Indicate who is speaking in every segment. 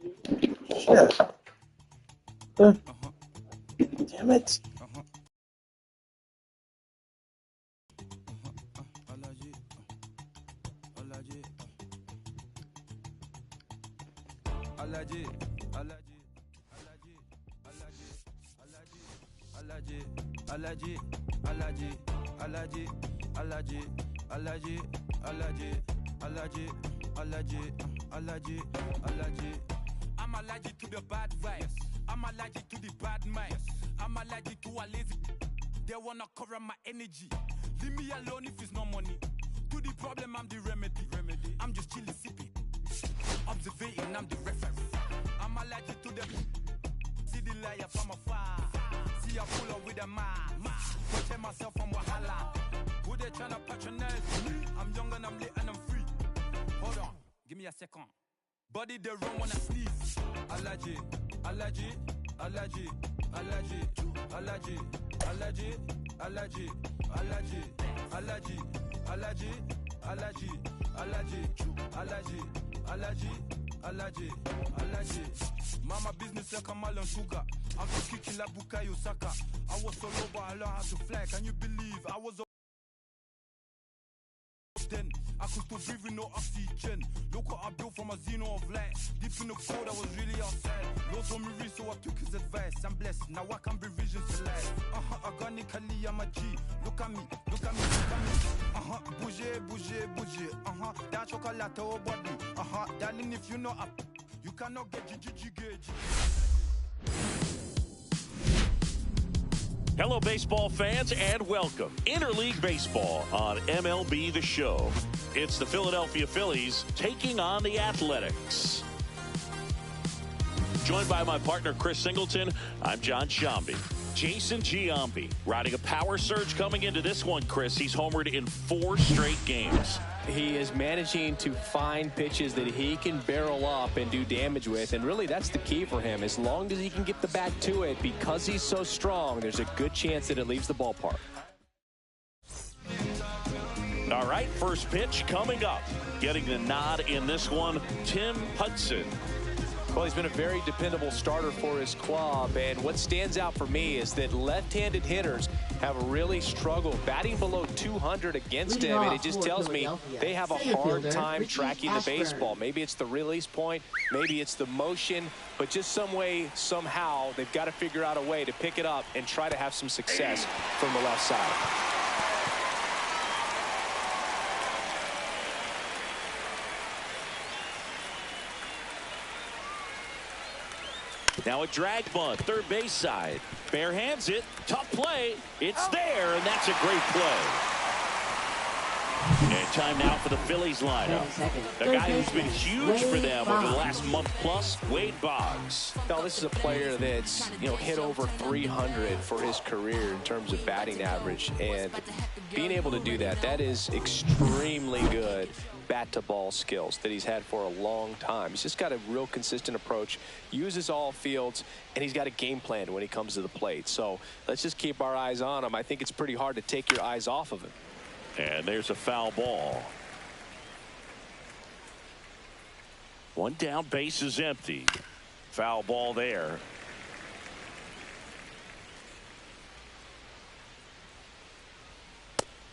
Speaker 1: Shit. Damn it.
Speaker 2: I'm allergic to the bad vibes. I'm allergic to the bad mind. I'm allergic to a lazy. They wanna cover my energy. Leave me alone if it's no money. To the problem, I'm the remedy. I'm just chilly sipping. Observating, I'm the referee. I'm allergic to the. See the liar from afar. See I pull up with a man. Protect myself from Wahala. Who they tryna patronize me? I'm young and I'm lit and I'm free. Hold on, give me a second. Body they run when I sneeze. Allergy, allergy, allergy, allergy, allergy, allergy, allergy, allergy, allergy, allergy, allergy, allergy, allergy, allergy, allergy. Mama business like a Malon sugar. I'm just kicking like Bukayo Saka. I was so low but I learned how to fly. Can you believe I was then I could still breathe with no oxygen. Look what I built from a xeno of light. Deep in the cold, I was really outside. Lord told me read, so I took his advice. I'm blessed, now I can bring visions to life. Organically, I'm a G. Look at me, look at me, look at me. Bouger, bouger, bouger. That chocolate or body. Darling, if you know up, you cannot get gauge.
Speaker 3: Hello, baseball fans, and welcome. Interleague Baseball on MLB The Show. It's the Philadelphia Phillies taking on the Athletics. Joined by my partner, Chris Singleton, I'm John Sciambi. Jason Giambi riding a power surge coming into this one, Chris. He's homered in 4 straight games.
Speaker 4: He is managing to find pitches that he can barrel up and do damage with, and really that's the key for him. As long as he can get the bat to it, because he's so strong, there's a good chance that it leaves the ballpark.
Speaker 3: All right, first pitch coming up. Getting the nod in this one, Tim Hudson.
Speaker 4: Well, he's been a very dependable starter for his club, and what stands out for me is that left-handed hitters have really struggled batting below 200 against him, and it just tells me they have a hard time tracking the baseball. Maybe it's the release point, maybe it's the motion, but just some way, somehow, they've got to figure out a way to pick it up and try to have some success from the left side.
Speaker 3: Now a drag bunt, third base side. Bare hands it, tough play. It's there, and that's a great play. And time now for the Phillies lineup. The guy who's been huge for them over the last month plus, Wade Boggs.
Speaker 4: Now, this is a player that's, hit over 300 for his career in terms of batting average. And being able to do that, that is extremely good bat-to-ball skills that he's had for a long time. He's just got a real consistent approach, uses all fields, and he's got a game plan when he comes to the plate. So let's just keep our eyes on him. I think it's pretty hard to take your eyes off of him.
Speaker 3: And there's a foul ball. One down, base is empty. Foul ball there.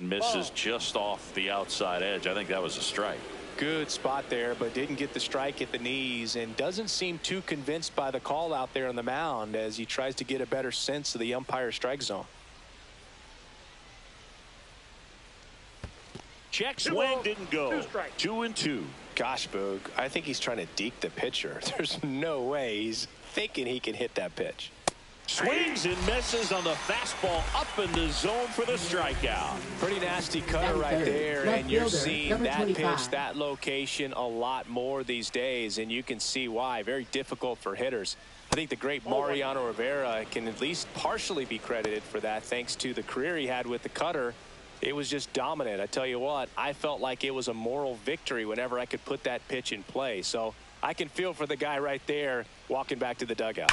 Speaker 3: Misses just off the outside edge. I think that was a strike.
Speaker 4: Good spot there, but didn't get the strike at the knees, and doesn't seem too convinced by the call out there on the mound as he tries to get a better sense of the umpire's strike zone.
Speaker 3: Check swing, didn't go. 2-2.
Speaker 4: Gosh, Boog, I think he's trying to deke the pitcher. There's no way he's thinking he can hit that pitch.
Speaker 3: Swings and misses on the fastball up in the zone for the strikeout.
Speaker 4: Pretty nasty cutter right there, and you're seeing that pitch, that location a lot more these days, and you can see why. Very difficult for hitters. I think the great Mariano Rivera can at least partially be credited for that thanks to the career he had with the cutter. It was just dominant. I tell you what, I felt like it was a moral victory whenever I could put that pitch in play. So I can feel for the guy right there walking back to the dugout.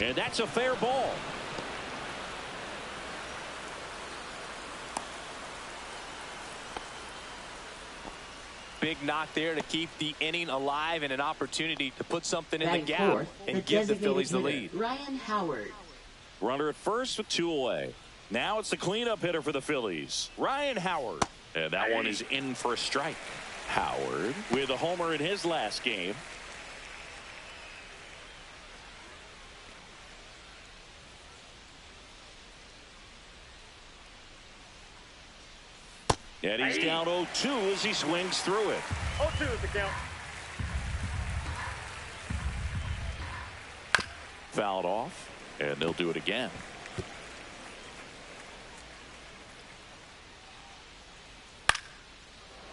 Speaker 3: And that's a fair ball.
Speaker 4: Big knock there to keep the inning alive and an opportunity to put something in the gap and give the Phillies the lead.
Speaker 1: Ryan Howard.
Speaker 3: Runner at first with 2 away. Now it's the cleanup hitter for the Phillies, Ryan Howard. And that one is in for a strike. Howard with a homer in his last game. And he's down 0-2 as he swings through it.
Speaker 5: 0-2 is the count.
Speaker 3: Fouled off, and they'll do it again.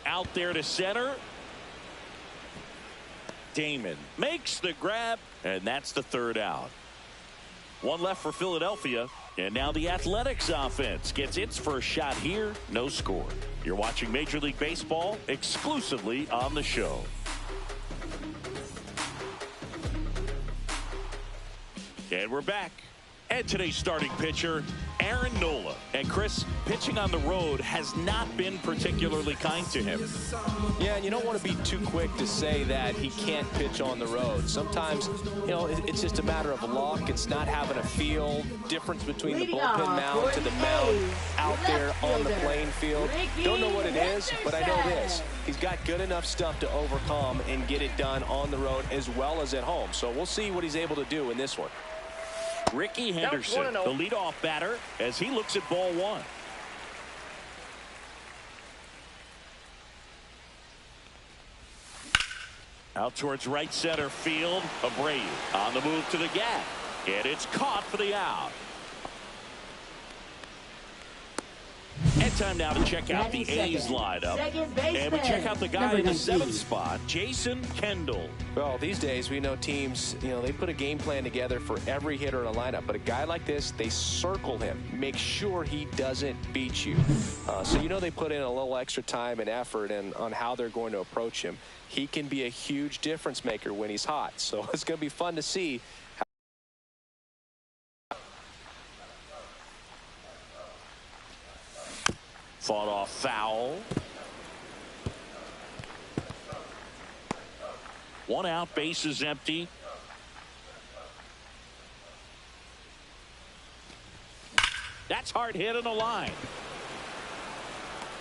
Speaker 3: Out there to center. Damon makes the grab, and that's the 3rd out. 1 left for Philadelphia, and now the Athletics offense gets its first shot here. No score. You're watching Major League Baseball exclusively on the show. And we're back. And today's starting pitcher, Aaron Nola. And Chris, pitching on the road has not been particularly kind to him.
Speaker 4: Yeah, and you don't want to be too quick to say that he can't pitch on the road. Sometimes, you know, it's just a matter of luck. It's not having a feel. Difference between the bullpen mound to the mound out there on the playing field. Don't know what it is, but I know this. He's got good enough stuff to overcome and get it done on the road as well as at home. So we'll see what he's able to do in this one.
Speaker 3: Ricky Henderson, the leadoff batter, as he looks at ball 1. Out towards right center field. Abreu on the move to the gap. And it's caught for the out. And time now to check out the A's lineup. And we check out the guy in the 7th spot, Jason Kendall.
Speaker 4: Well, these days we know teams, you know, they put a game plan together for every hitter in a lineup. But a guy like this, they circle him, make sure he doesn't beat you. So you know they put in a little extra time and effort on how they're going to approach him. He can be a huge difference maker when he's hot. So it's going to be fun to see.
Speaker 3: Fought off foul. 1 out, bases empty. That's hard hit on the line.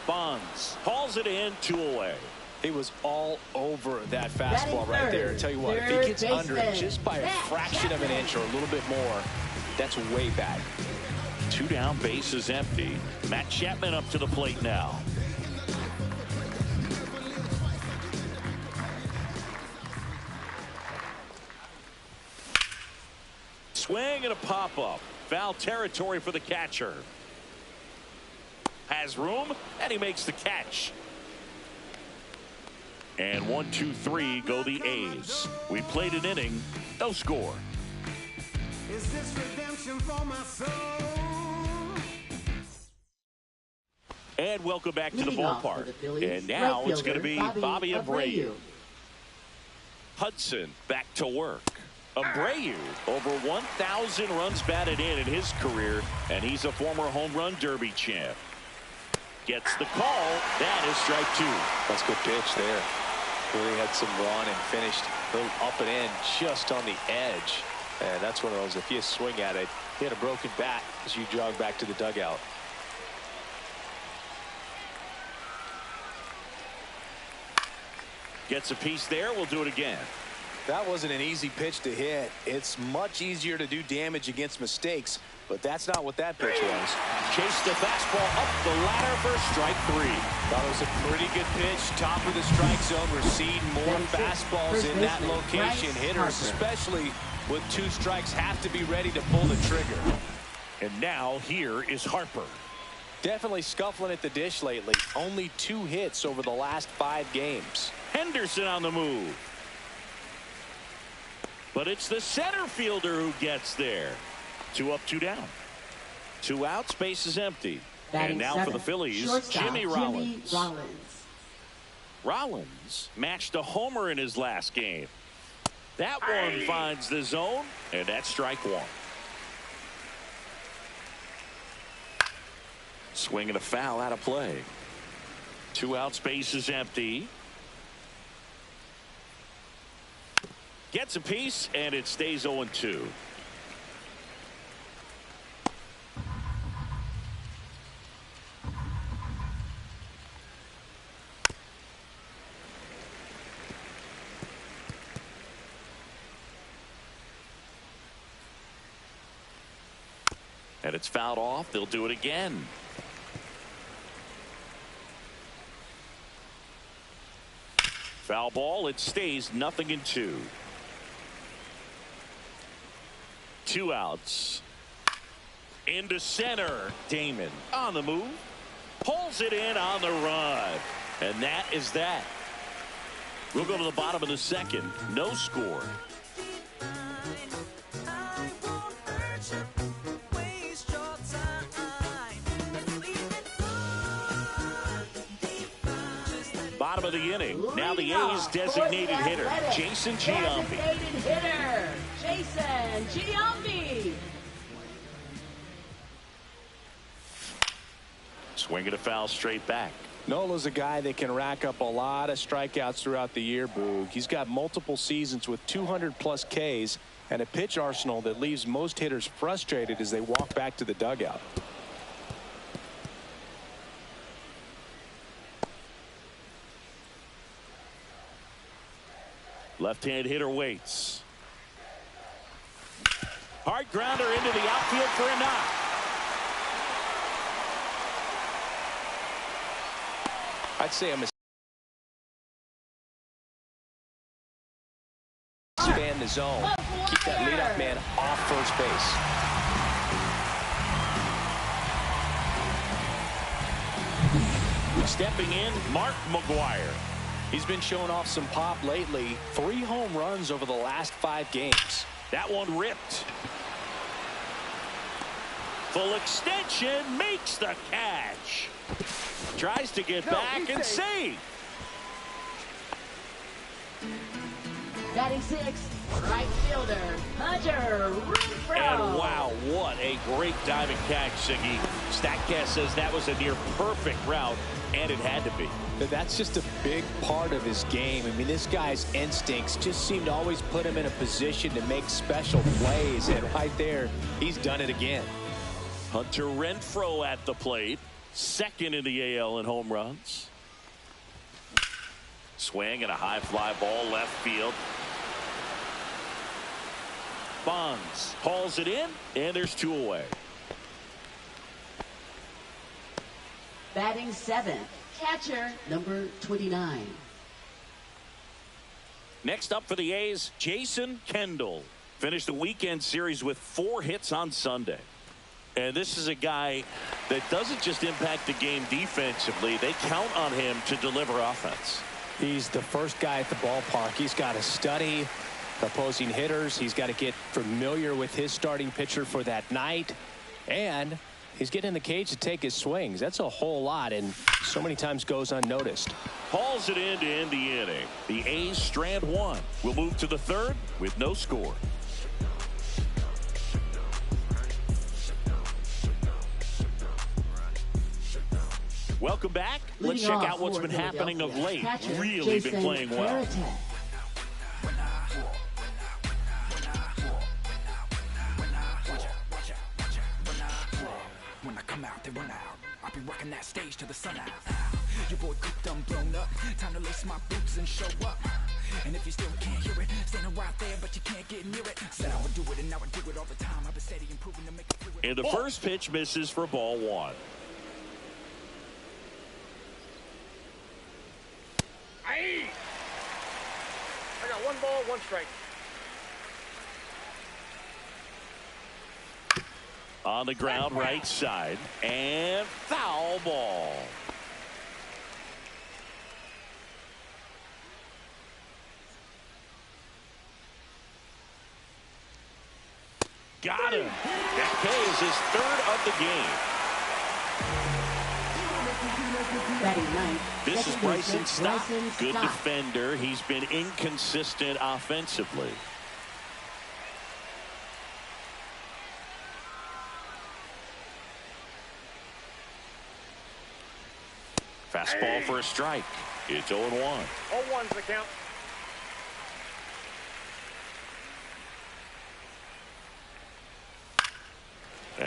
Speaker 3: Bonds hauls it in, 2 away.
Speaker 4: He was all over that fastball right there. I tell you what, if he gets under it just by a fraction of an inch or a little bit more, that's way bad.
Speaker 3: 2 down, bases empty. Matt Chapman up to the plate now. Swing and a pop-up. Foul territory for the catcher. Has room, and he makes the catch. And 1, 2, 3 go the A's. We played an inning, no score.
Speaker 2: Is this redemption for my soul?
Speaker 3: And welcome back to the ballpark. And now it's going to be Bobby Abreu. Hudson back to work. Abreu, over 1,000 runs batted in his career, and he's a former home run derby champ. Gets the call. That is strike 2.
Speaker 4: That's a good pitch there. Really had some run and finished a little up and in just on the edge. And that's one of those, if you swing at it, you had a broken bat as you jog back to the dugout.
Speaker 3: Gets a piece there. We'll do it again.
Speaker 4: That wasn't an easy pitch to hit. It's much easier to do damage against mistakes, but that's not what that pitch was.
Speaker 3: Chased the fastball up the ladder for strike 3.
Speaker 4: Thought it was a pretty good pitch. Top of the strike zone. We're seeing more fastballs in that location. Hitters, especially with 2 strikes, have to be ready to pull the trigger.
Speaker 3: And now here is Harper.
Speaker 4: Definitely scuffling at the dish lately. Only 2 hits over the last 5 games.
Speaker 3: Henderson on the move. But it's the center fielder who gets there. 2 up, 2 down. 2 outs, base is empty. And now for the Phillies, Jimmy Rollins. Rollins matched a homer in his last game. That one finds the zone, and that's strike 1. Swing and a foul out of play. 2 outs, base is empty. Gets a piece, and it stays 0-2. And it's fouled off. They'll do it again. Foul ball. It stays 0-2. 2 outs. Into center. Damon on the move. Pulls it in on the run. And that is that. We'll go to the bottom of the second. No score. Bottom of the inning. Now the A's designated hitter, Jason Giambi.
Speaker 1: Designated hitter, Jason Giambi.
Speaker 3: Swinging a foul straight back.
Speaker 4: Nola's a guy that can rack up a lot of strikeouts throughout the year, Boog. He's got multiple seasons with 200+ Ks and a pitch arsenal that leaves most hitters frustrated as they walk back to the dugout.
Speaker 3: Left-hand hitter waits. Hard grounder into the outfield for a knock.
Speaker 4: I'd say a mistake. Expand the zone. Keep that leadoff man off first base.
Speaker 3: Stepping in, Mark McGwire.
Speaker 4: He's been showing off some pop lately. 3 home runs over the last 5 games.
Speaker 3: That one ripped. Full extension, makes the catch. Tries to get back and save.
Speaker 1: Batting 6, right fielder, Hunter Renfroe.
Speaker 3: And wow, what a great diving catch, Siggy. Statcast says that was a near perfect route, and it had to be.
Speaker 4: That's just a big part of his game. I mean, this guy's instincts just seem to always put him in a position to make special plays, and right there, he's done it again.
Speaker 3: Hunter Renfroe at the plate, second in the AL in home runs. Swing and a high fly ball left field. Bonds hauls it in, and there's 2 away.
Speaker 1: Batting 7th, catcher number 29.
Speaker 3: Next up for the A's, Jason Kendall. Finished the weekend series with 4 hits on Sunday. And this is a guy that doesn't just impact the game defensively. They count on him to deliver offense.
Speaker 4: He's the first guy at the ballpark. He's got to study opposing hitters. He's got to get familiar with his starting pitcher for that night. And he's getting in the cage to take his swings. That's a whole lot, and so many times goes unnoticed.
Speaker 3: Hauls it in to end the inning. The A's strand 1. We'll move to the 3rd with no score. Welcome back. Let's check out what's been happening of late. Really been playing well.
Speaker 2: When I come out, they run out. I'll be rocking that stage till the sun out. Your boy cooked, I'm blown up. Time to lace my boots and show up. And if you still can't hear it, standing right there, but you can't get near it. Said I would do it, and now I do it all the time. I've been steady improving to make it through it.
Speaker 3: And the first pitch misses for ball 1.
Speaker 5: I got 1 ball, 1 strike.
Speaker 3: On the ground, right side, and foul ball. Got him. That K is his 3rd of the game.
Speaker 1: Batting 9th.
Speaker 3: This is Bryson Stott. Good
Speaker 1: Stott.
Speaker 3: defender. He's been inconsistent offensively. Fastball for a strike. It's 0-1.
Speaker 5: 0-1's the count.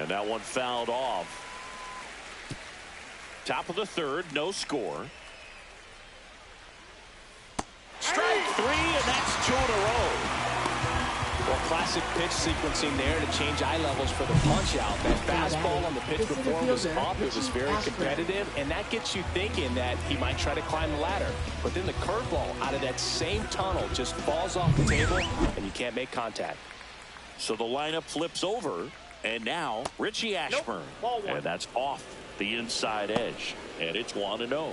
Speaker 3: And that one fouled off. Top of the third, no score. Strike three, and that's 2 in a row.
Speaker 4: Well, classic pitch sequencing there to change eye levels for the punch out. That fastball on the pitch before was up. It was very competitive, and that gets you thinking that he might try to climb the ladder. But then the curveball out of that same tunnel just falls off the table, and you can't make contact.
Speaker 3: So the lineup flips over, and now Richie Ashburn. And that's off the inside edge, and it's 1-0.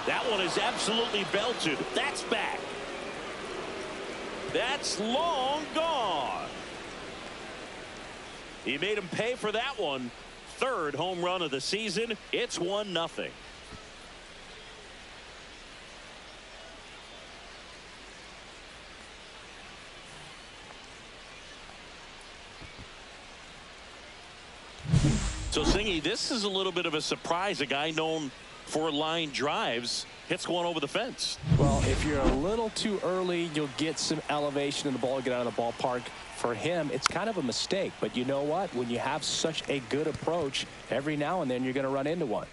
Speaker 3: That one is absolutely belted. That's back. That's long gone. He made him pay for that one. Third home run of the season. It's 1-0. So, Singy, this is a little bit of a surprise. A guy known for line drives hits one over the fence.
Speaker 4: Well, if you're a little too early, you'll get some elevation in the ball, get out of the ballpark. For him, it's kind of a mistake. But you know what? When you have such a good approach, every now and then you're going to run into one.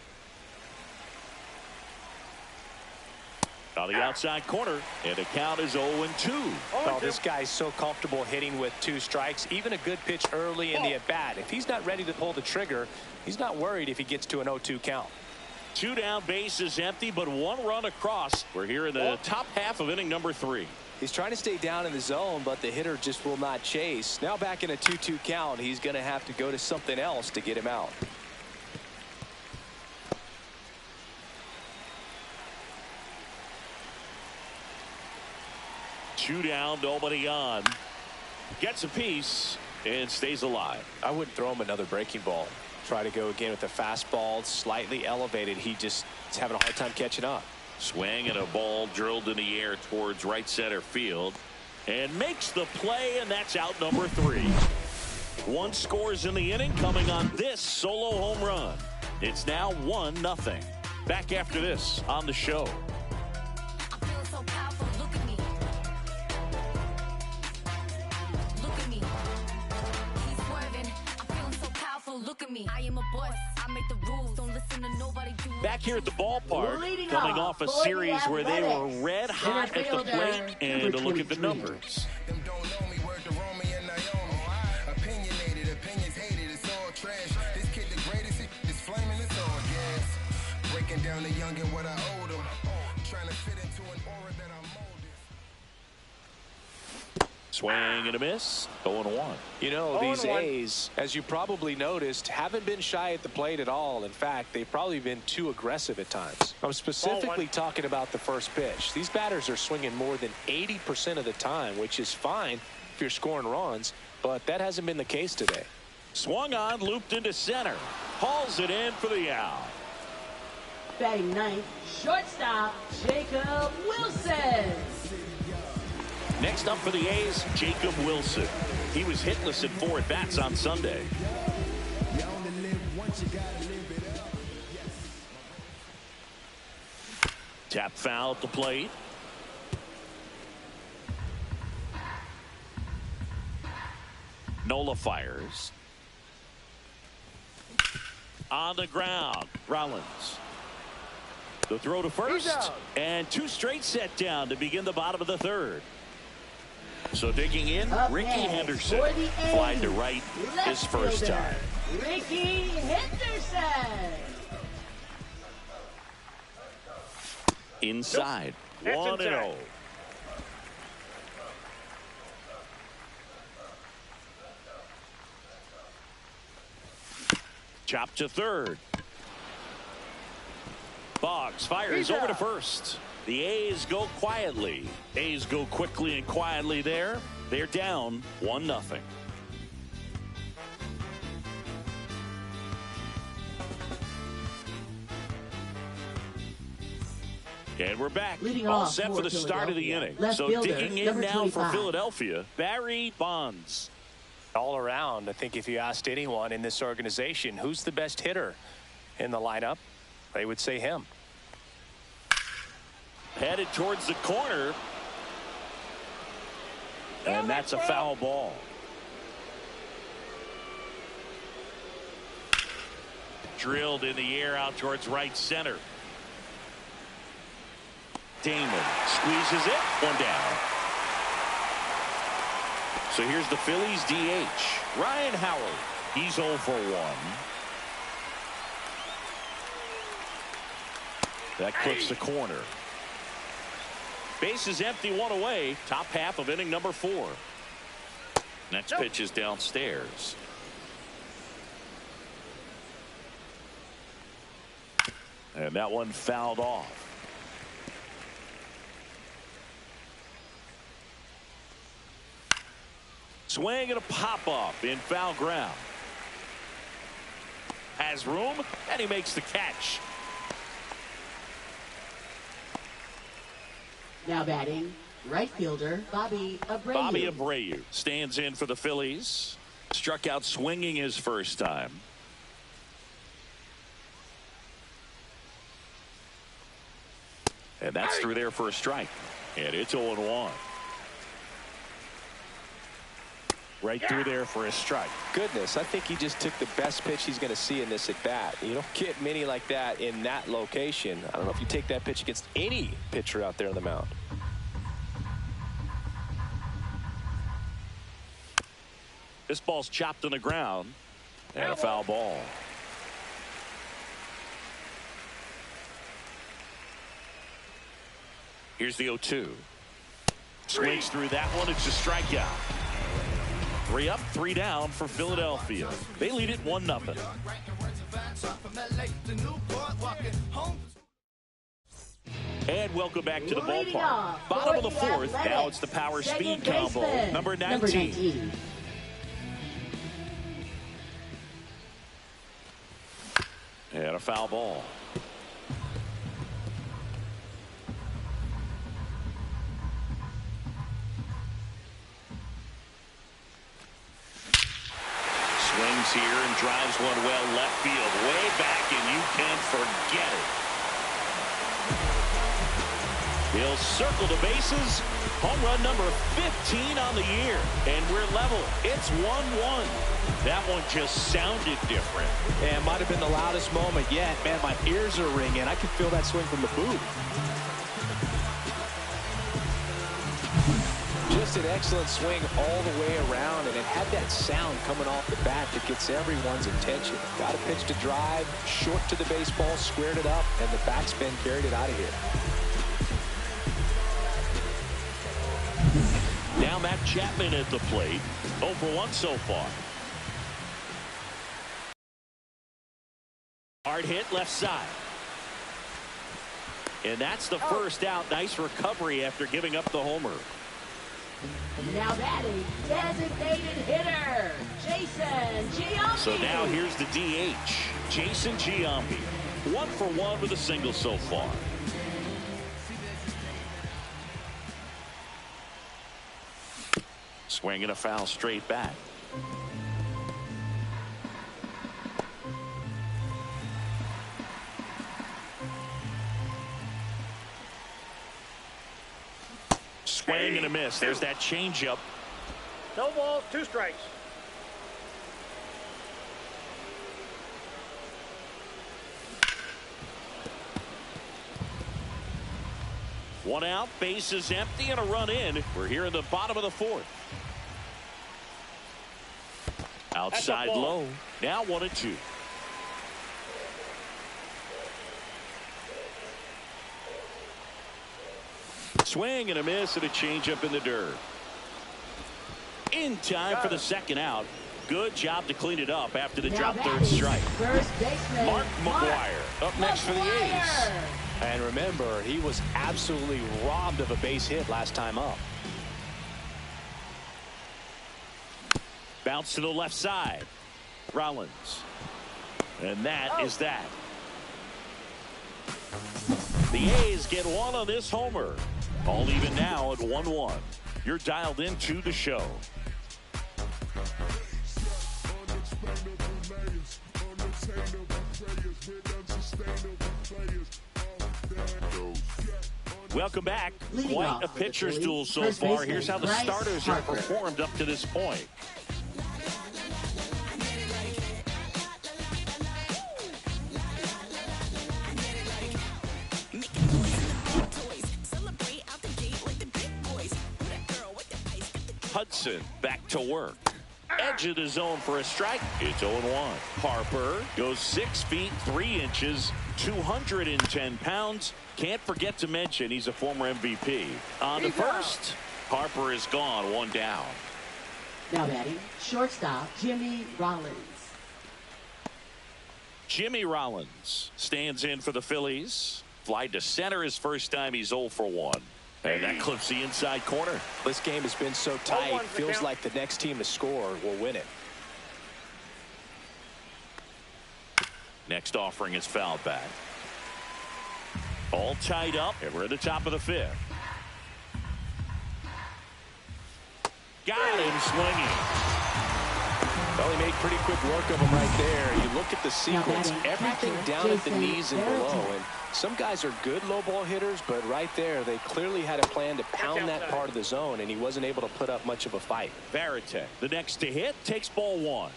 Speaker 3: On the outside corner, and the count is 0-2.
Speaker 4: Oh, this guy's so comfortable hitting with 2 strikes. Even a good pitch early in the at-bat. If he's not ready to pull the trigger, he's not worried if he gets to an 0-2 count.
Speaker 3: 2 down, bases empty, but 1 run across. We're here in the top half of inning number 3.
Speaker 4: He's trying to stay down in the zone, but the hitter just will not chase. Now back in a 2-2 count, he's going to have to go to something else to get him out.
Speaker 3: Two down, nobody on. Gets a piece and stays alive.
Speaker 4: I wouldn't throw him another breaking ball. Try to go again with a fastball, slightly elevated. He just is having a hard time catching up.
Speaker 3: Swing and a ball drilled in the air towards right center field. And makes the play, and that's out number 3. 1 scores in the inning coming on this solo home run. It's now 1-0. Back after this on the show.
Speaker 6: Look at me, I am a boss. I make the rules. Don't listen to nobody.
Speaker 3: Back here at the ballpark, coming off a series where they were red hot at the plate, and a look at the numbers.
Speaker 7: Them don't know me, word to Romy and Naomi. Opinionated, opinions hated, it's all trash. This kid the greatest, it's flaming, it's all gas. Breaking down the young and what I owed him. Trying to fit into an aura that I'm molded.
Speaker 3: Swing and a miss. 0-1.
Speaker 4: You know, these A's, as you probably noticed, haven't been shy at the plate at all. In fact, they've probably been too aggressive at times. I'm specifically talking about the first pitch. These batters are swinging more than 80% of the time, which is fine if you're scoring runs, but that hasn't been the case today.
Speaker 3: Swung on, looped into center. Hauls it in for the out.
Speaker 1: Batting 9th, shortstop, Jacob Wilson.
Speaker 3: Next up for the A's, Jacob Wilson. He was hitless at 4 at-bats on Sunday. Tap foul at the plate. Nola fires. On the ground, Rollins. The throw to first, and 2 straight set down to begin the bottom of the 3rd. So digging in, Ricky Henderson flied to right his first time.
Speaker 1: Ricky Henderson.
Speaker 3: Inside, 1-0. Chop to third. Boggs fires over to first. The A's go quietly. A's go quickly and quietly there. They're down 1-0. And we're back. All set for the start of the inning. So digging in now for Philadelphia, Barry Bonds.
Speaker 4: All around, I think if you asked anyone in this organization who's the best hitter in the lineup, they would say him.
Speaker 3: Headed towards the corner. And that's a foul ball. Drilled in the air out towards right center. Damon squeezes it. One down. So here's the Phillies DH. Ryan Howard. He's 0 for 1. That clips the corner. Base is empty, 1 away. Top half of inning number 4. Next pitch is downstairs. And that one fouled off. Swing and a pop-up in foul ground. Has room, and he makes the catch.
Speaker 1: Now batting, right fielder Bobby Abreu.
Speaker 3: Bobby Abreu stands in for the Phillies. Struck out swinging his first time. And that's through there for a strike. And it's 0-1. Right through there for a strike.
Speaker 4: Goodness, I think he just took the best pitch he's going to see in this at bat. You don't get many like that in that location. I don't know if you take that pitch against any pitcher out there on the mound.
Speaker 3: This ball's chopped on the ground. And a foul ball. Here's the 0-2. Swings through that one. It's a strikeout. 3 up, 3 down for Philadelphia. They lead it 1-0. And welcome back to the ballpark. Bottom of the 4th. Now it's the power speed combo. Number 19. And a foul ball. Swings here and drives one well left field. Way back, and you can forget it. He'll circle the bases. Home run number 15 on the year. And we're level. It's 1-1. That one just sounded different.
Speaker 4: And might have been the loudest moment yet. Man, my ears are ringing. I can feel that swing from the booth. Just an excellent swing all the way around, and it had that sound coming off the bat that gets everyone's attention. Got a pitch to drive, short to the baseball, squared it up, and the backspin carried it out of here.
Speaker 3: Now Matt Chapman at the plate. 0 for 1 so far. Hard hit left side. And that's the first out. Nice recovery after giving up the homer.
Speaker 1: Now batting, designated hitter, Jason Giambi.
Speaker 3: So now here's the DH, Jason Giambi. 1 for 1 with a single so far. Swinging a foul straight back. Swing and a miss. There's that changeup.
Speaker 5: No balls, 2 strikes.
Speaker 3: One out, bases empty, and a run in. We're here in the bottom of the 4th. Outside low. Now 1-2. Swing and a miss and a changeup in the dirt. In time for the second out. Good job to clean it up after the drop third strike.
Speaker 1: First baseman
Speaker 3: Mark McGwire up next for the A's.
Speaker 4: And remember, he was absolutely robbed of a base hit last time up.
Speaker 3: Bounce to the left side. Rollins. And that is that. The A's get one on this homer. All even now at 1-1. You're dialed into the show. Welcome back.
Speaker 1: Leading
Speaker 3: Quite
Speaker 1: off
Speaker 3: a
Speaker 1: for the
Speaker 3: pitcher's
Speaker 1: Phillies,
Speaker 3: duel so
Speaker 1: first
Speaker 3: far.
Speaker 1: baseman,
Speaker 3: Here's how the
Speaker 1: Bryce
Speaker 3: starters have
Speaker 1: Harper.
Speaker 3: performed up to this point. Hudson back to work. Edge of the zone for a strike. It's 0-1. Harper goes 6 feet 3 inches, 210 pounds. Can't forget to mention he's a former MVP. On the first, Harper is gone, 1 down.
Speaker 1: Now batting, shortstop Jimmy Rollins.
Speaker 3: Jimmy Rollins stands in for the Phillies. Fly to center his first time. He's 0 for 1. And that clips the inside corner.
Speaker 4: This game has been so tight. Feels like the next team to score will win it.
Speaker 3: Next offering is fouled back. All tied up, and we're at the top of the 5th. Got him swinging.
Speaker 4: Well, he made pretty quick work of him right there. You look at the sequence, everything down at the knees and below. And some guys are good low ball hitters, but right there, they clearly had a plan to pound that part of the zone, and he wasn't able to put up much of a fight.
Speaker 3: Varitek, the next to hit, takes ball 1.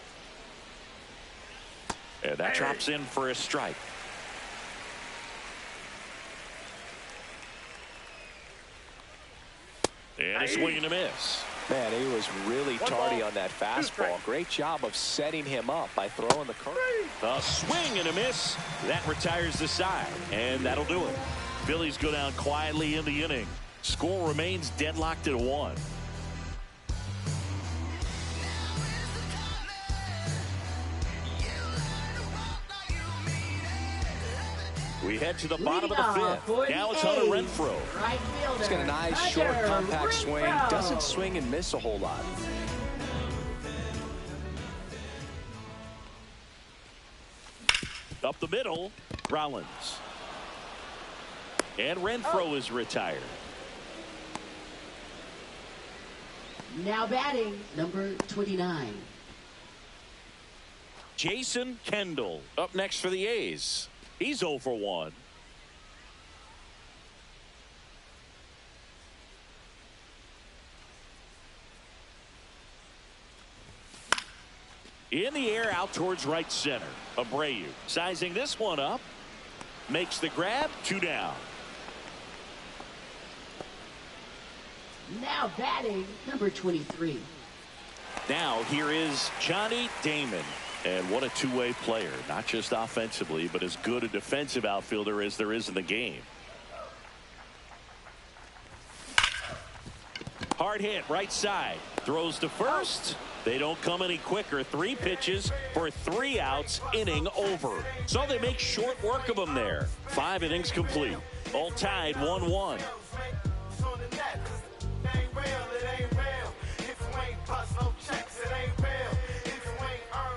Speaker 3: And that drops in for a strike. And a swing and a miss.
Speaker 4: Man, he was really tardy on that fastball. Great job of setting him up by throwing the curve.
Speaker 3: A swing and a miss. That retires the side, and that'll do it. Phillies go down quietly in the inning. Score remains deadlocked at 1. We head to the bottom of the 5th. Now it's Hunter Renfroe.
Speaker 1: Right fielder.
Speaker 4: He's got a nice, short, compact swing. Doesn't swing and miss a whole lot.
Speaker 3: Up the middle, Rollins. And Renfroe is retired.
Speaker 1: Now batting, number 29.
Speaker 3: Jason Kendall up next for the A's. He's 0 for 1. In the air out towards right center. Abreu sizing this one up. Makes the grab. 2 down.
Speaker 1: Now batting, number 23.
Speaker 3: Now here is Johnny Damon. And what a two-way player, not just offensively, but as good a defensive outfielder as there is in the game. Hard hit, right side. Throws to first. They don't come any quicker. 3 pitches for 3 outs, inning over. So they make short work of him there. 5 innings complete. All tied 1-1.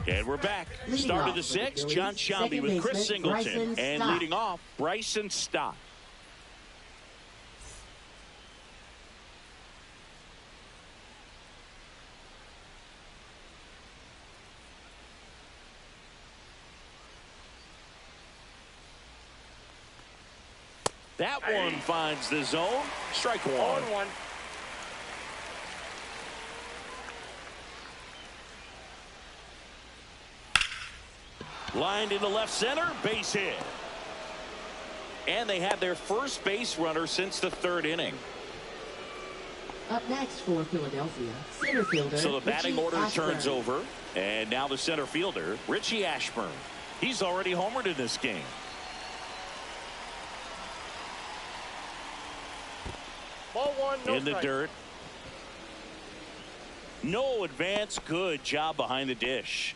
Speaker 3: And we're back.
Speaker 1: Leading
Speaker 3: Start of
Speaker 1: off
Speaker 3: the
Speaker 1: for the
Speaker 3: 6th,
Speaker 1: Phillies,
Speaker 3: John Shelby
Speaker 1: second
Speaker 3: with Chris
Speaker 1: baseman,
Speaker 3: Singleton.
Speaker 1: Bryson
Speaker 3: And
Speaker 1: Stott.
Speaker 3: leading off, Bryson Stott. That one finds the zone. Strike 1.
Speaker 5: 0-1.
Speaker 3: Lined into left center, base hit. And they have their first base runner since the 3rd inning.
Speaker 1: Up next for Philadelphia, center fielder.
Speaker 3: So the batting
Speaker 1: Richie
Speaker 3: order
Speaker 1: Ashburn.
Speaker 3: turns over. And now the center fielder, Richie Ashburn. He's already homered in this game.
Speaker 5: Ball 1, no
Speaker 3: In the
Speaker 5: strike.
Speaker 3: dirt. No advance. Good job behind the dish.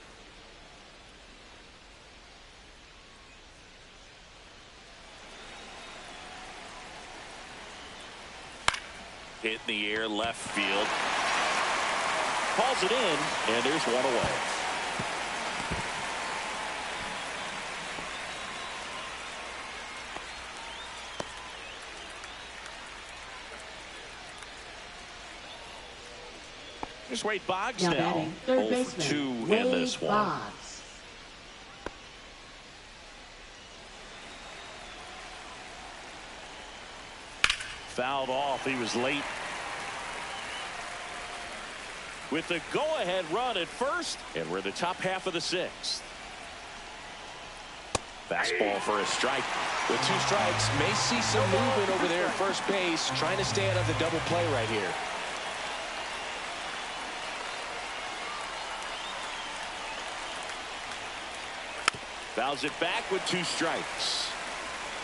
Speaker 3: Hit in the air, left field. Calls it in, and there's one away. Here's Wade Boggs
Speaker 1: Now
Speaker 3: now.
Speaker 1: batting, third
Speaker 3: 0 for
Speaker 1: baseman,
Speaker 3: 2 in
Speaker 1: Wade
Speaker 3: this one.
Speaker 1: Boggs.
Speaker 3: Fouled off. He was late. With the go-ahead run at first, and we're in the top half of the sixth. Fastball for a strike.
Speaker 4: With 2 strikes, may see some movement over there at first base, trying to stay out of the double play right here.
Speaker 3: Fouls it back with 2 strikes.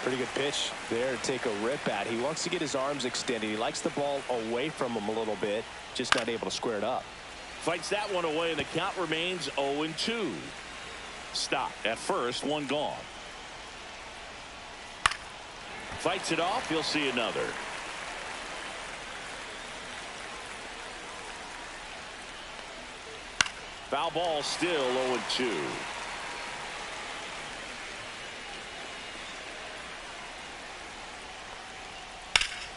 Speaker 4: Pretty good pitch there to take a rip at. He wants to get his arms extended. He likes the ball away from him a little bit, just not able to square it up.
Speaker 3: Fights that one away, and the count remains 0-2. Stop at first, 1 gone. Fights it off. You'll see another. Foul ball, still 0-2.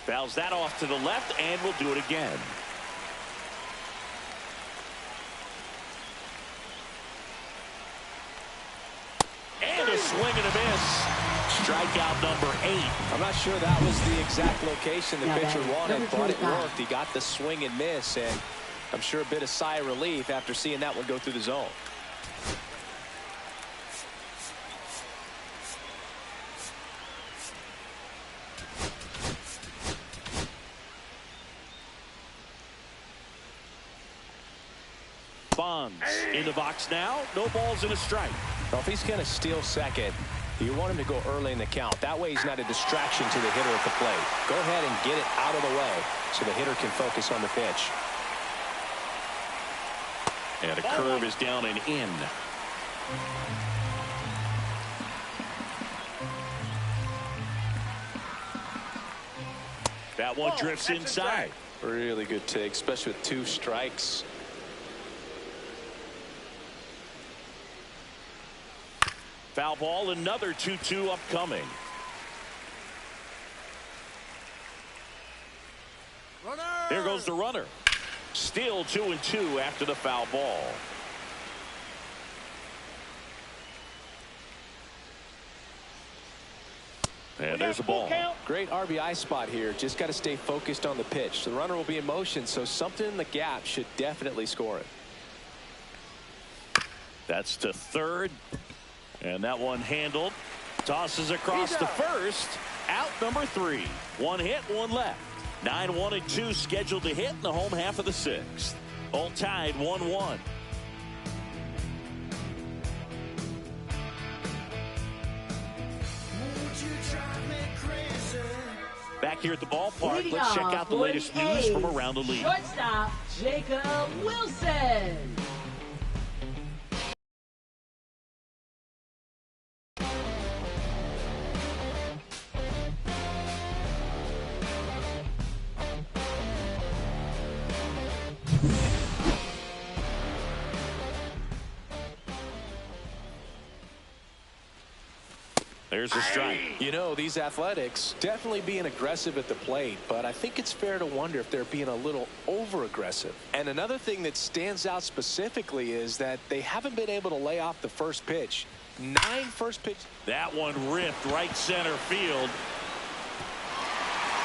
Speaker 3: Fouls that off to the left, and we'll do it again. And a swing and a miss. Strikeout number 8.
Speaker 4: I'm not sure that was the exact location the pitcher wanted, but it worked. He got the swing and miss, and I'm sure a bit of sigh of relief after seeing that one go through the zone.
Speaker 3: Bonds in the box now. No balls and a strike.
Speaker 4: Well, if he's going to steal second, you want him to go early in the count. That way he's not a distraction to the hitter at the plate. Go ahead and get it out of the way so the hitter can focus on the pitch.
Speaker 3: And a curve is down and in. That one drifts inside.
Speaker 4: Really good take, especially with 2 strikes.
Speaker 3: Foul ball, another 2-2 upcoming.
Speaker 5: Runner!
Speaker 3: There goes the runner. Still 2-2 after the foul ball. And there's a ball.
Speaker 4: Great RBI spot here. Just got to stay focused on the pitch. The runner will be in motion, so something in the gap should definitely score it.
Speaker 3: That's to third. And that one handled. Tosses across to first. Out number 3. 1 hit, 1 left. 9-1-2 scheduled to hit in the home half of the 6th. All tied 1-1. Back here at the ballpark, let's check out the latest news from around the league.
Speaker 1: Shortstop, Jacob Wilson.
Speaker 3: There's a strike.
Speaker 4: You know, these Athletics definitely being aggressive at the plate, but I think it's fair to wonder if they're being a little over-aggressive. And another thing that stands out specifically is that they haven't been able to lay off the first pitch. 9 first pitch.
Speaker 3: That one ripped right center field.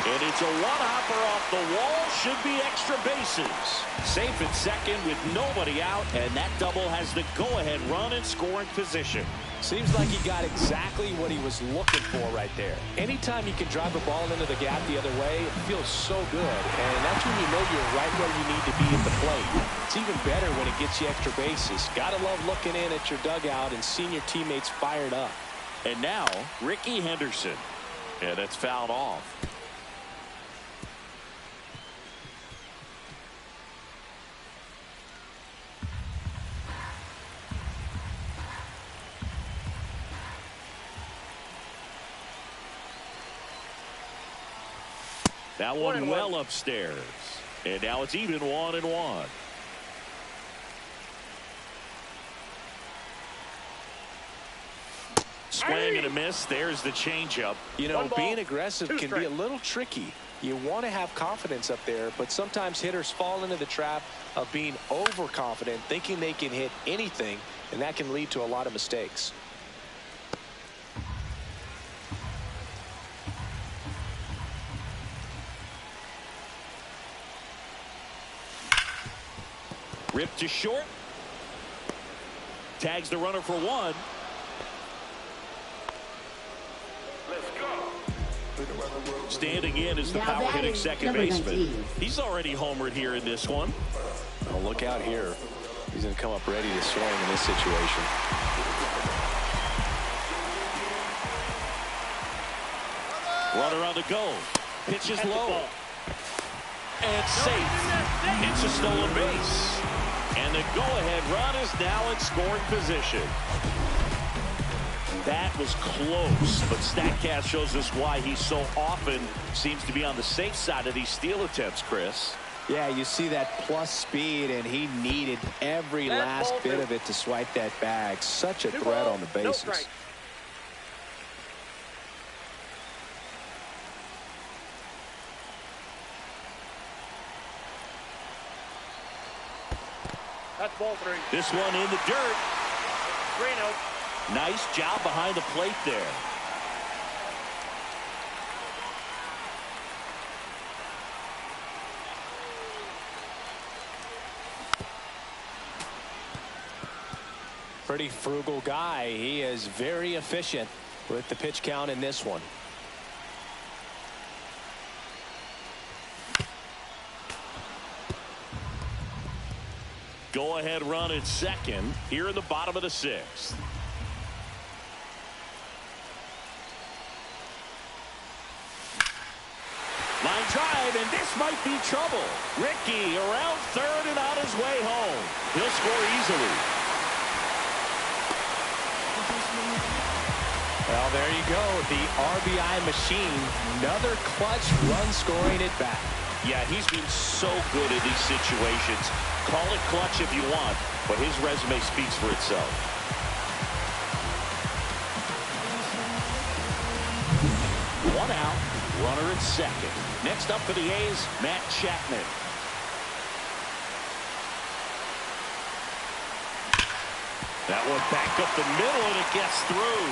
Speaker 3: And it's a one-hopper off the wall. Should be extra bases. Safe at second with nobody out, and that double has the go-ahead run in scoring position.
Speaker 4: Seems like he got exactly what he was looking for right there. Anytime you can drive a ball into the gap the other way, it feels so good. And that's when you know you're right where you need to be at the plate. It's even better when it gets you extra bases. Gotta love looking in at your dugout and seeing your teammates fired up.
Speaker 3: And now, Ricky Henderson. And it's fouled off. That one well upstairs. And now it's even 1-1. Swing and a miss. There's the changeup.
Speaker 4: You know, being aggressive can be a little tricky. You want to have confidence up there, but sometimes hitters fall into the trap of being overconfident, thinking they can hit anything, and that can lead to a lot of mistakes.
Speaker 3: Ripped to short. Tags the runner for one. Standing in is the
Speaker 1: Now
Speaker 3: power hitting
Speaker 1: batting,
Speaker 3: second
Speaker 1: number
Speaker 3: baseman.
Speaker 1: 19.
Speaker 3: He's already homered here in this one.
Speaker 4: Oh, look out here. He's going to come up ready to swing in this situation.
Speaker 3: Runner on the go. Pitches low. And safe. It's a stolen base. And the go-ahead run is now in scoring position. That was close, but StatCast shows us why he so often seems to be on the safe side of these steal attempts, Chris.
Speaker 4: Yeah, you see that plus speed, and he needed every last bit of it to swipe that bag. Such a threat on the bases.
Speaker 5: That's ball 3.
Speaker 3: This one in the dirt.
Speaker 5: 3-0.
Speaker 3: Nice job behind the plate there.
Speaker 4: Pretty frugal guy. He is very efficient with the pitch count in this one.
Speaker 3: Go-ahead run at second here in the bottom of the 6th. Line drive, and this might be trouble. Ricky around third and on his way home. He'll score easily.
Speaker 4: Well, there you go. The RBI machine. Another clutch run scoring at bat.
Speaker 3: Yeah, he's been so good in these situations. Call it clutch if you want, but his resume speaks for itself. One out, runner at second. Next up for the A's, Matt Chapman. That one back up the middle, and it gets through.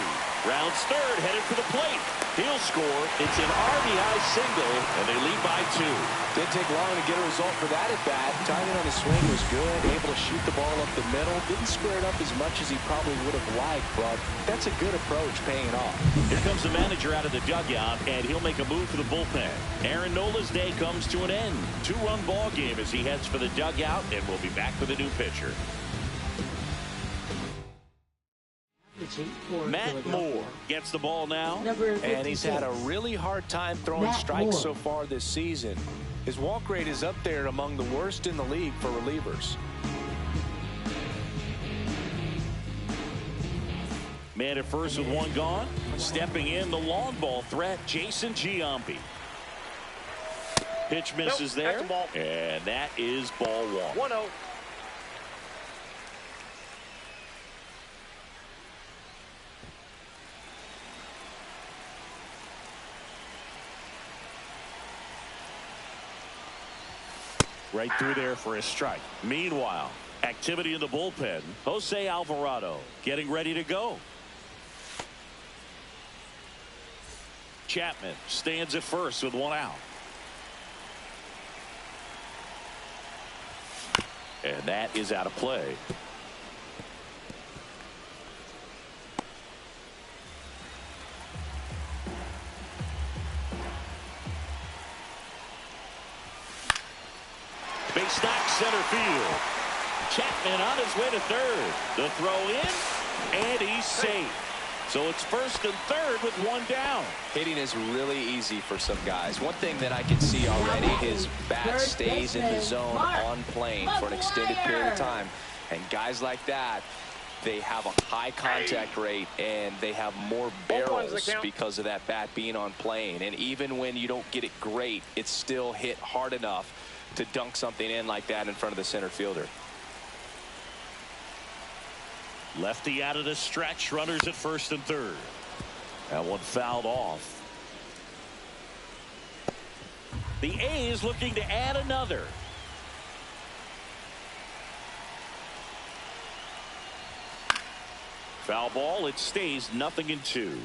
Speaker 3: Rounds third, headed for the plate. He'll score. It's an RBI single, and they lead by 2.
Speaker 4: Didn't take long to get a result for that at bat. Timing on the swing was good. Able to shoot the ball up the middle. Didn't square it up as much as he probably would have liked, but that's a good approach, paying off.
Speaker 3: Here comes the manager out of the dugout, and he'll make a move for the bullpen. Aaron Nola's day comes to an end. 2-run ball game as he heads for the dugout, and we'll be back with a new pitcher. Matt Moore gets the ball now.
Speaker 4: And he's had a really hard time throwing strikes so far this season. His walk rate is up there among the worst in the league for relievers.
Speaker 3: Man at first with one gone. Stepping in, the long ball threat, Jason Giambi. Pitch misses there. And that is ball 1.
Speaker 5: 1-0.
Speaker 3: Right through there for a strike. Meanwhile, activity in the bullpen. Jose Alvarado getting ready to go. Chapman stands at first with 1 out. And that is out of play. Base knock center field. Chapman on his way to third. The throw in, and he's safe. So it's first and third with 1 down.
Speaker 4: Hitting is really easy for some guys. One thing that I can see already, his bat stays in the zone on plane for an extended period of time. And guys like that, they have a high contact rate, and they have more barrels because of that bat being on plane. And even when you don't get it great, it's still hit hard enough to dunk something in like that in front of the center fielder.
Speaker 3: Lefty out of the stretch. Runners at first and third. That one fouled off. The A's looking to add another. Foul ball. It stays 0-2.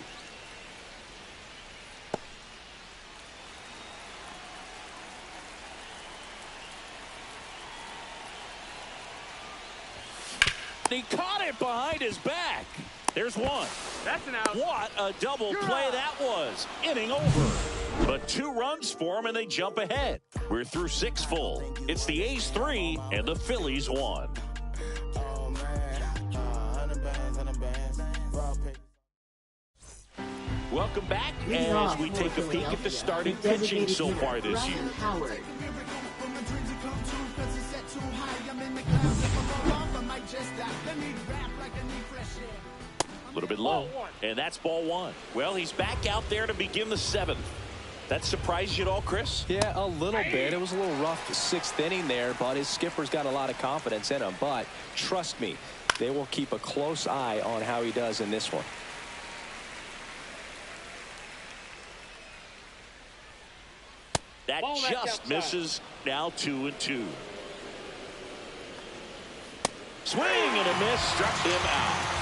Speaker 3: He caught it behind his back. There's one.
Speaker 5: That's an out.
Speaker 3: What a double play that was. Inning over. But 2 runs for him, and they jump ahead. We're through 6 full. It's the A's 3 and the Phillies 1. Welcome back as we take a peek at the starting pitching so far this year.
Speaker 1: Howard.
Speaker 3: A little bit low, and that's ball 1. Well, he's back out there to begin the 7th. That surprised you at all, Chris?
Speaker 4: Yeah, a little bit. It was a little rough the 6th inning there, but his skipper's got a lot of confidence in him. But trust me, they will keep a close eye on how he does in this one.
Speaker 3: That just misses. Now 2-2. Swing and a miss. Struck him out.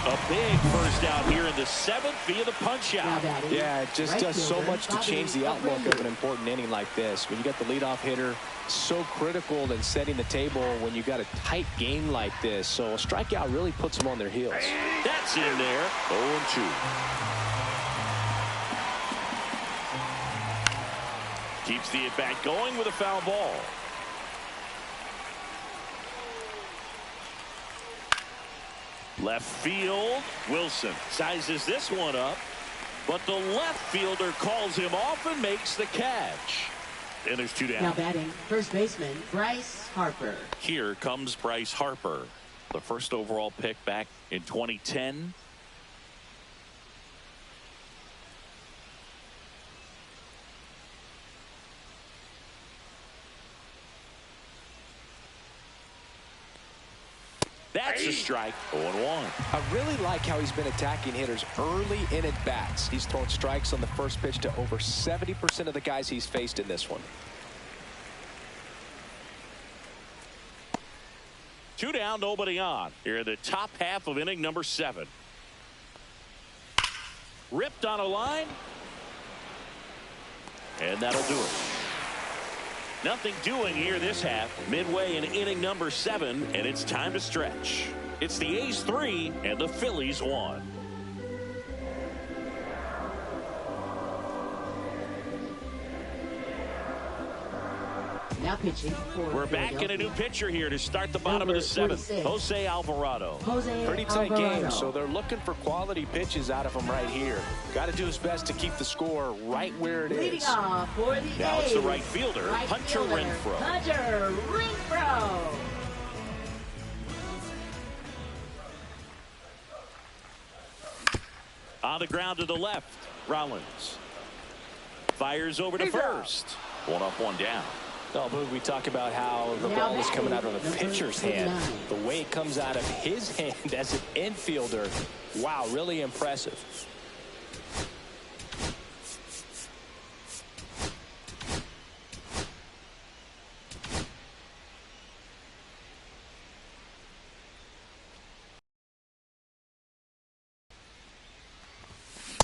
Speaker 3: A big first out here in the 7th via the punch out.
Speaker 4: Yeah, it just does so much to change the outlook of an important inning like this. When you got the leadoff hitter, so critical in setting the table when you got a tight game like this. So a strikeout really puts them on their heels.
Speaker 3: That's in there. 0-2. Keeps the at-bat going with a foul ball. Left field, Wilson sizes this one up, but the left fielder calls him off and makes the catch. And there's 2 down.
Speaker 1: Now batting, first baseman Bryce Harper.
Speaker 3: Here comes Bryce Harper, the first overall pick back in 2010. That's a strike. 0-1.
Speaker 4: I really like how he's been attacking hitters early in at bats. He's thrown strikes on the first pitch to over 70% of the guys he's faced in this one.
Speaker 3: 2 down, nobody on. Here in the top half of inning number 7. Ripped on a line. And that'll do it. Nothing doing here this half. Midway in inning number 7, and it's time to stretch. It's the A's 3 and the Phillies 1.
Speaker 1: Now pitching for
Speaker 3: We're back in a new pitcher here to start the bottom of the 7th. Jose Alvarado.
Speaker 4: Pretty tight game, so they're looking for quality pitches out of him right here. Got to do his best to keep the score right where it
Speaker 1: Leading
Speaker 4: is.
Speaker 1: off for the
Speaker 3: Now it's the
Speaker 1: A's.
Speaker 3: right fielder, Hunter Renfroe.
Speaker 1: Hunter Renfroe.
Speaker 3: On the ground to the left, Rollins. Fires over to first. 1 up, 1 down.
Speaker 4: Oh, Boog, we talk about how the ball is coming out of the pitcher's hand. The way it comes out of his hand as an infielder, wow, really impressive.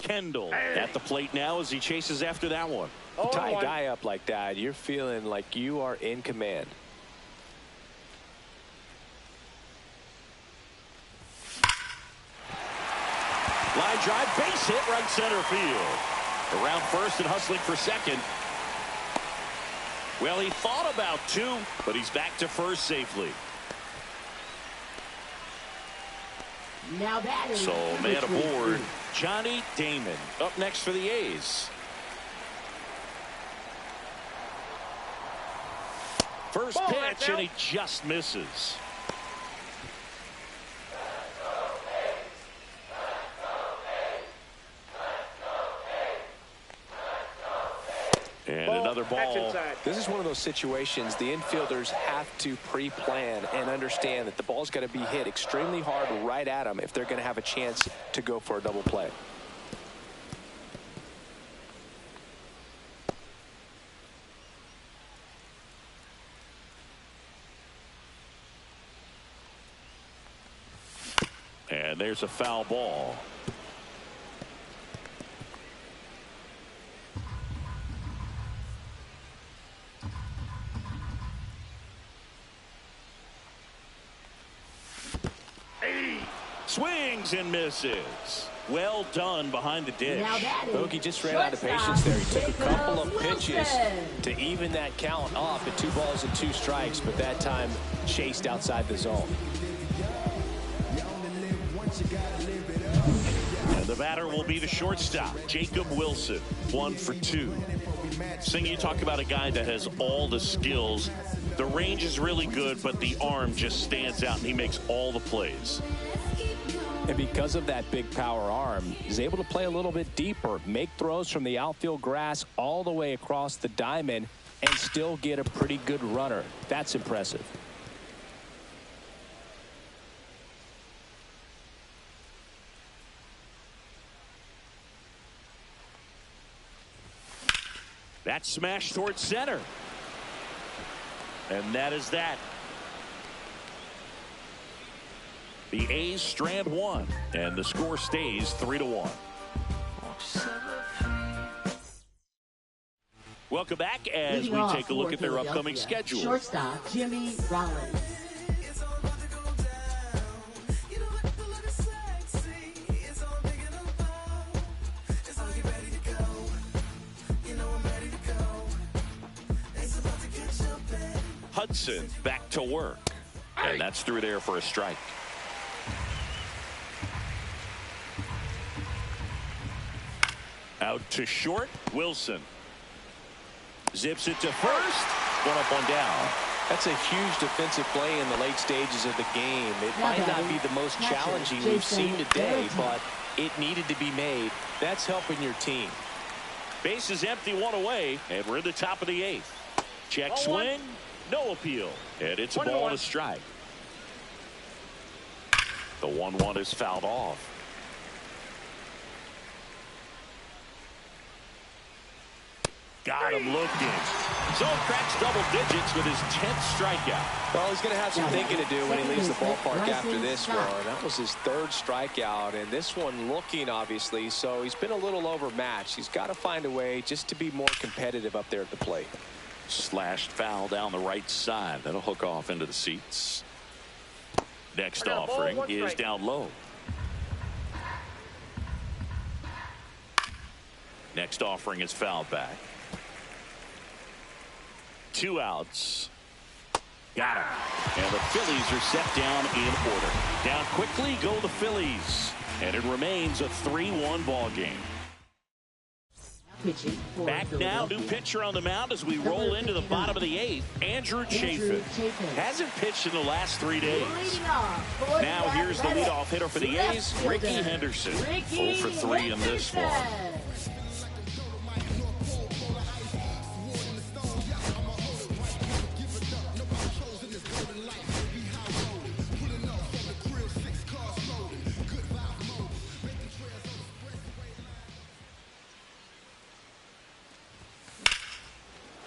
Speaker 3: Kendall at the plate now as he chases after that one.
Speaker 4: Tie a guy up like that, you're feeling like you are in command.
Speaker 3: Line drive, base hit, right center field. Around first and hustling for second. Well, he thought about 2, but he's back to first safely.
Speaker 1: Now batting.
Speaker 3: So man aboard, Johnny Damon up next for the A's. First pitch, and he just misses. And another ball.
Speaker 4: This is one of those situations the infielders have to pre-plan and understand that the ball's got to be hit extremely hard right at them if they're going to have a chance to go for a double play.
Speaker 3: And there's a foul ball. swings and misses. Well done behind the dish.
Speaker 1: Now that is
Speaker 4: Bogey just ran out of patience there. He took a couple of pitches
Speaker 1: Wilson.
Speaker 4: to even that count up at 2 balls and 2 strikes, but that time chased outside the zone.
Speaker 3: And the batter will be the shortstop, Jacob Wilson, 1 for 2. Sing, you talk about a guy that has all the skills. The range is really good, but the arm just stands out, and he makes all the plays.
Speaker 4: And because of that big power arm, he's able to play a little bit deeper, make throws from the outfield grass all the way across the diamond, and still get a pretty good runner. That's impressive.
Speaker 3: That smash towards center. And that is that. The A's strand 1, and the score stays 3-1. Welcome back as
Speaker 1: Leading
Speaker 3: we
Speaker 1: off
Speaker 3: take a look
Speaker 1: for
Speaker 3: at their upcoming
Speaker 1: Philadelphia,
Speaker 3: schedule.
Speaker 1: Shortstop Jimmy Rollins.
Speaker 3: Hudson back to work. And that's through there for a strike. Out to short, Wilson. Zips it to first. 1 up, 1 down.
Speaker 4: That's a huge defensive play in the late stages of the game. It might not be the most challenging we've seen today, but it needed to be made. That's helping your team.
Speaker 3: Base is empty, 1 away, and we're in the top of the 8th. Check swing, no appeal, and it's a ball and a strike. The 1-1 is fouled off. Got him looking. So cracks double digits with his 10th strikeout.
Speaker 4: Well, he's going to have some thinking to do when he leaves the ballpark after this one. That was his 3rd strikeout, and this one looking, obviously, so he's been a little overmatched. He's got to find a way just to be more competitive up there at the plate.
Speaker 3: Slashed foul down the right side. That'll hook off into the seats. Next offering is down low. Next offering is fouled back. 2 outs. Got him. And the Phillies are set down in order. Down quickly go the Phillies. And it remains a 3-1 ball game. Back now, new pitcher on the mound as we roll into the bottom of the 8th. Andrew Chafin. Hasn't pitched in the last 3 days. Now here's the leadoff hitter for the A's, Ricky Henderson. 0 for 3 in this one.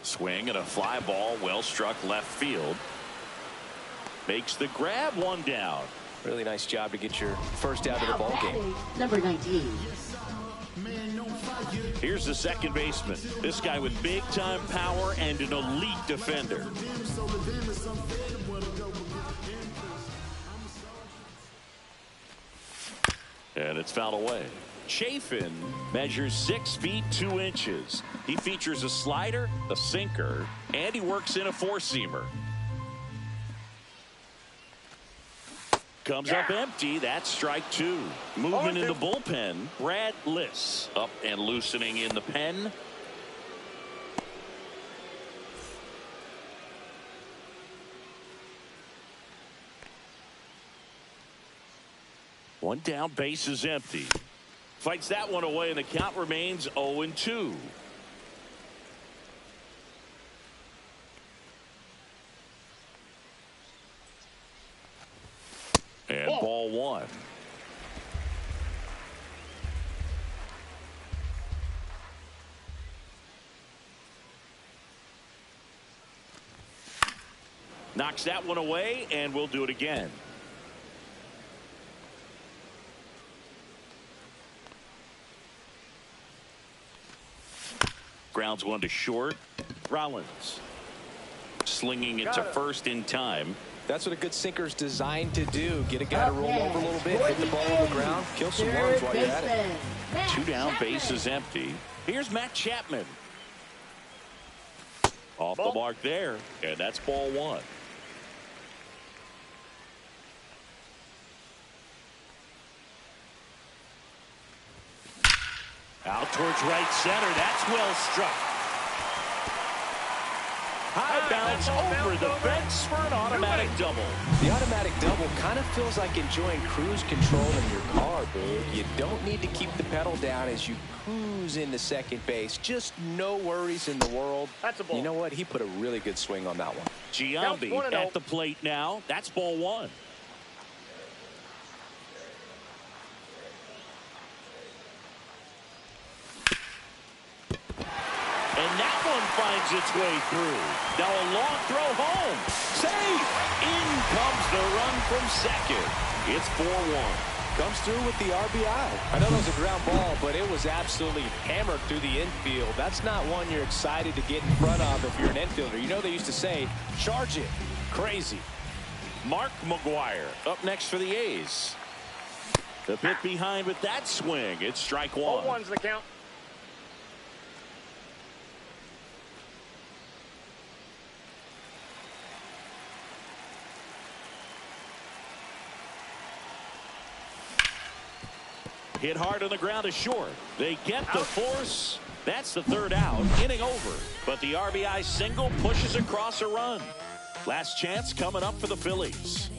Speaker 3: Swing and a fly ball well struck left field. Makes the grab, 1 down.
Speaker 4: Really nice job to get your first out of the ball game.
Speaker 1: Number 19.
Speaker 3: Here's the second baseman. This guy with big time power and an elite defender. And it's fouled away. Chafin measures 6 feet 2 inches. He features a slider, a sinker, and he works in a 4-seamer. Comes up empty. That's strike 2. Movement in the bullpen. Brad Liss up and loosening in the pen. One down, base is empty. Fights that one away, and the count remains 0-2. And ball 1. Knocks that one away, and we'll do it again. Grounds one to short. Rollins slinging it to first in time.
Speaker 4: That's what a good sinker is designed to do. Get a guy to roll over a little bit, hit the ball on the ground, kill some runs while you're at it.
Speaker 3: 2 down, bases empty. Here's Matt Chapman. Off the mark there, and that's ball 1. Out towards right center. That's well struck. High bounce over the fence for an automatic double.
Speaker 4: The automatic double kind of feels like enjoying cruise control in your car, dude. You don't need to keep the pedal down as you cruise into second base. Just no worries in the world.
Speaker 5: That's a ball.
Speaker 4: You know what? He put a really good swing on that one.
Speaker 3: Giambi at the plate now. That's ball 1. And that one finds its way through. Now a long throw home. Safe. In comes the run from second. It's 4-1.
Speaker 4: Comes through with the RBI. I know that was a ground ball, but it was absolutely hammered through the infield. That's not one you're excited to get in front of if you're an infielder. You know they used to say, charge it. Crazy.
Speaker 3: Mark McGuire up next for the A's. The pit behind with that swing. It's strike 1.
Speaker 5: 0-1's the count.
Speaker 3: Hit hard on the ground is short. They get the force. That's the 3rd out. Inning over. But the RBI single pushes across a run. Last chance coming up for the Phillies.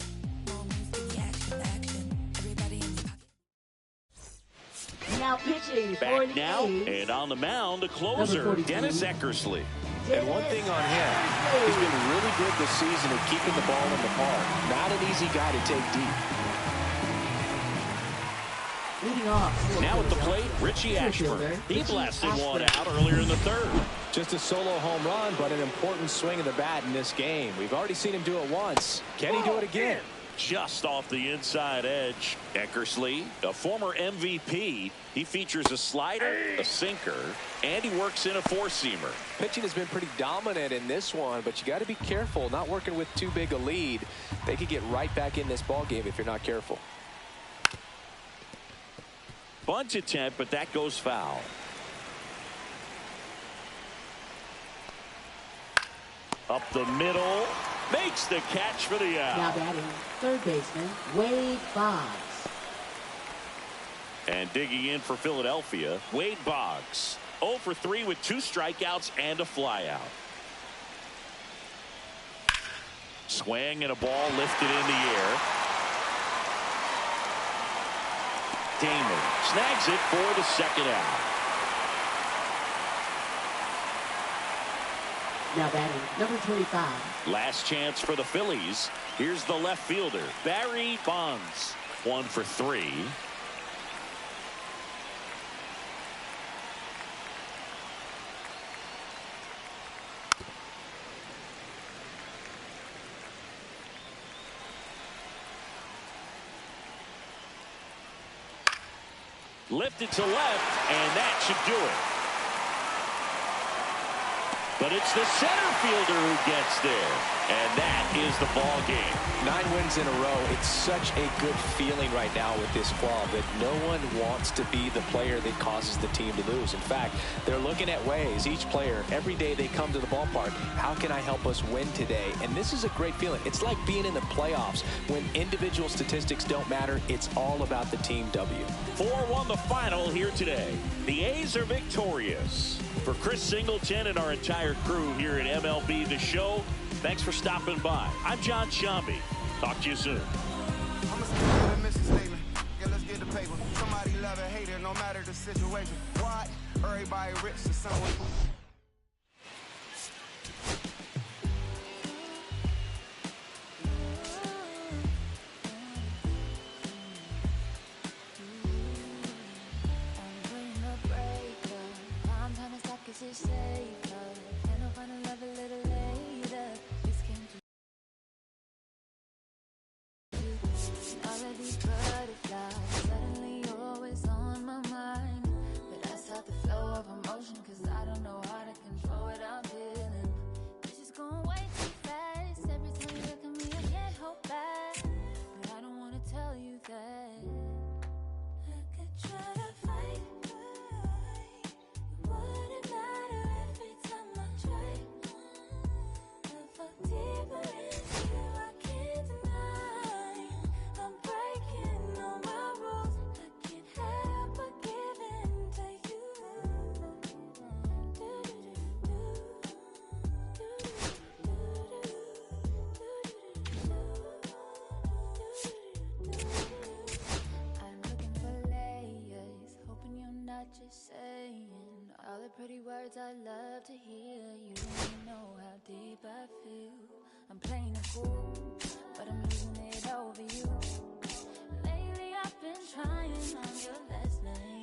Speaker 1: Now pitching for
Speaker 3: Back
Speaker 1: the
Speaker 3: now
Speaker 1: A's.
Speaker 3: and on the mound, the closer, Dennis Eckersley.
Speaker 4: And one thing on him, he's been really good this season at keeping the ball in the park. Not an easy guy to take deep.
Speaker 1: Leading off.
Speaker 3: Now at the plate, Richie Ashburn. He blasted one out earlier in the 3rd.
Speaker 4: Just a solo home run, but an important swing of the bat in this game. We've already seen him do it once. Can he do it again?
Speaker 3: Just off the inside edge. Eckersley, a former MVP. He features a slider, a sinker, and he works in a 4-seamer.
Speaker 4: Pitching has been pretty dominant in this one, but you got to be careful. Not working with too big a lead. They could get right back in this ball game if you're not careful.
Speaker 3: Bunt attempt, but that goes foul. Up the middle, makes the catch for the out.
Speaker 1: Now batting, 3rd baseman Wade Boggs.
Speaker 3: And digging in for Philadelphia, Wade Boggs. 0 for 3 with 2 strikeouts and a flyout. Swing and a ball lifted in the air. Damon snags it for the 2nd out.
Speaker 1: Now batting, number 25.
Speaker 3: Last chance for the Phillies. Here's the left fielder, Barry Bonds. 1 for 3. Lifted to left, and that should do it. But it's the center fielder who gets there. And that is the ball game.
Speaker 4: 9 wins in a row. It's such a good feeling right now with this club that no one wants to be the player that causes the team to lose. In fact, they're looking at ways, each player, every day they come to the ballpark, how can I help us win today? And this is a great feeling. It's like being in the playoffs. When individual statistics don't matter, it's all about the team W.
Speaker 3: 4-1 the final here today. The A's are victorious. For Chris Singleton and our entire crew here at MLB The Show, thanks for stopping by. I'm John Shambi. Talk to you soon.
Speaker 7: Let's get the paper. Somebody love it, hate it, no matter the situation. Why? Everybody rich and someone.
Speaker 6: Suddenly you're always on my mind, but I start the flow of emotion 'cause I don't know how to
Speaker 8: Just saying all the pretty words I love to hear. You don't know how deep I feel. I'm playing a fool, but I'm losing it over you. Lately I've been trying on your last name.